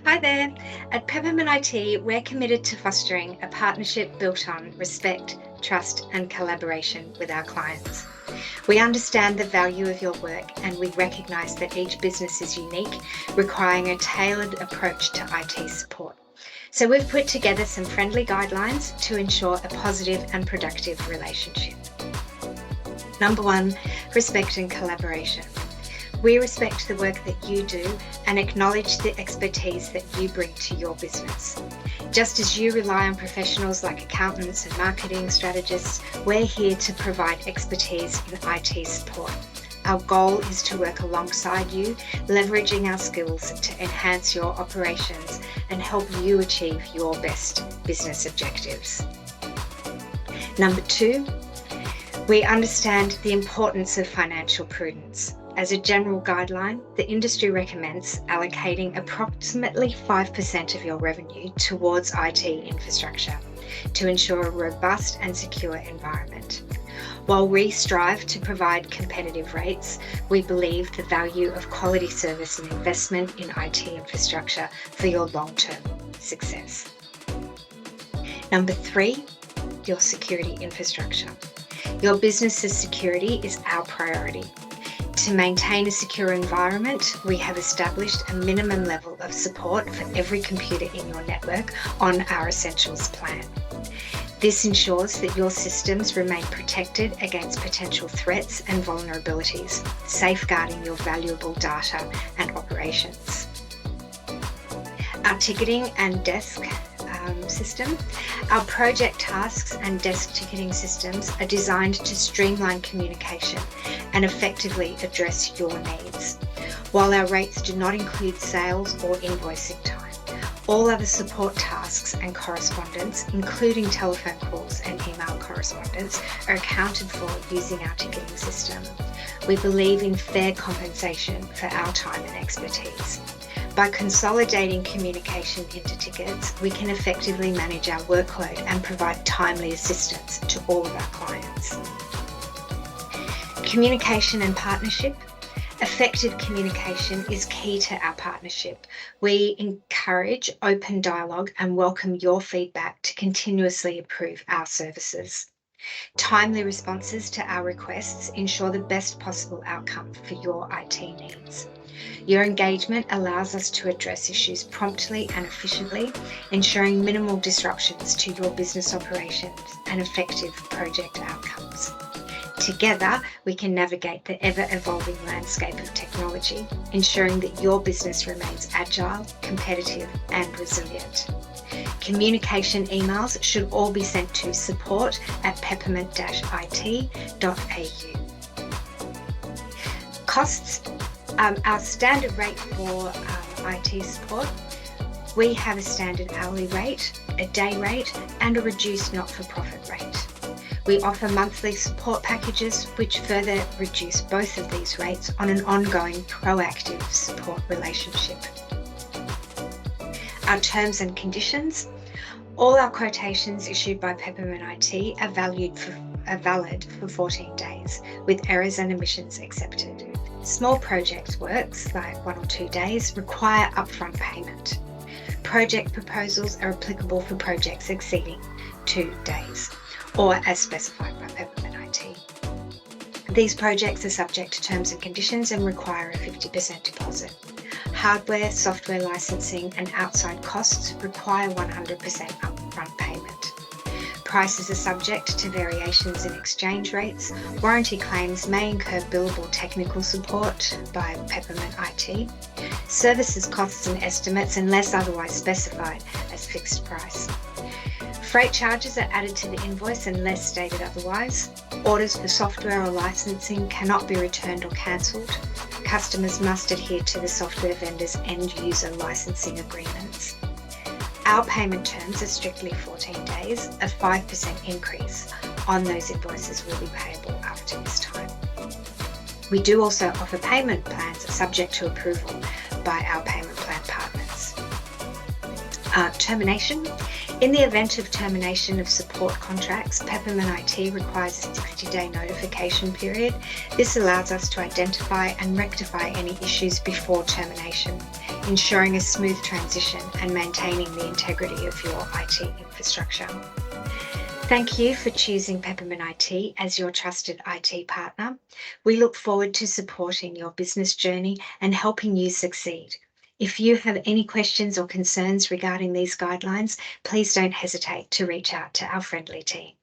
Hi there. At Peppermint IT, we're committed to fostering a partnership built on respect, trust, and collaboration with our clients. We understand the value of your work and we recognise that each business is unique, requiring a tailored approach to IT support. So we've put together some friendly guidelines to ensure a positive and productive relationship. Number 1, respect and collaboration. We respect the work that you do and acknowledge the expertise that you bring to your business. Just as you rely on professionals like accountants and marketing strategists, we're here to provide expertise in IT support. Our goal is to work alongside you, leveraging our skills to enhance your operations and help you achieve your best business objectives. Number 2, we understand the importance of financial prudence. As a general guideline, the industry recommends allocating approximately 5% of your revenue towards IT infrastructure to ensure a robust and secure environment. While we strive to provide competitive rates, we believe the value of quality service and investment in IT infrastructure for your long-term success. Number 3, your security infrastructure. Your business's security is our priority. To maintain a secure environment, we have established a minimum level of support for every computer in your network on our Essentials plan. This ensures that your systems remain protected against potential threats and vulnerabilities, safeguarding your valuable data and operations. Our ticketing and desk system. Our project tasks and desk ticketing systems are designed to streamline communication and effectively address your needs. While our rates do not include sales or invoicing time, all other support tasks and correspondence, including telephone calls and email correspondence, are accounted for using our ticketing system. We believe in fair compensation for our time and expertise. By consolidating communication into tickets, we can effectively manage our workload and provide timely assistance to all of our clients. Communication and partnership. Effective communication is key to our partnership. We encourage open dialogue and welcome your feedback to continuously improve our services. Timely responses to our requests ensure the best possible outcome for your IT needs. Your engagement allows us to address issues promptly and efficiently, ensuring minimal disruptions to your business operations and effective project outcomes. Together, we can navigate the ever-evolving landscape of technology, ensuring that your business remains agile, competitive, and resilient. Communication emails should all be sent to support@peppermint-it.au. Costs. Our standard rate for IT support, we have a standard hourly rate, a day rate, and a reduced not-for-profit rate. We offer monthly support packages which further reduce both of these rates on an ongoing proactive support relationship. Our terms and conditions. All our quotations issued by Peppermint IT are valid for 14 days, with errors and omissions accepted. Small project works, like 1 or 2 days, require upfront payment. Project proposals are applicable for projects exceeding 2 days, or as specified by Peppermint IT. These projects are subject to terms and conditions and require a 50% deposit. Hardware, software licensing, and outside costs require 100% upfront payment. Prices are subject to variations in exchange rates. Warranty claims may incur billable technical support by Peppermint IT. Services costs and estimates, unless otherwise specified, as fixed price. Freight charges are added to the invoice unless stated otherwise. Orders for software or licensing cannot be returned or cancelled. Customers must adhere to the software vendor's end-user licensing agreements. Our payment terms are strictly 14 days. A 5% increase on those invoices will be payable after this time. We do also offer payment plans subject to approval by our payment plan partners. Termination. In the event of termination of support contracts, Peppermint IT requires a 60-day notification period. This allows us to identify and rectify any issues before termination. ensuring a smooth transition and maintaining the integrity of your IT infrastructure. Thank you for choosing Peppermint IT as your trusted IT partner. We look forward to supporting your business journey and helping you succeed. If you have any questions or concerns regarding these guidelines, please don't hesitate to reach out to our friendly team.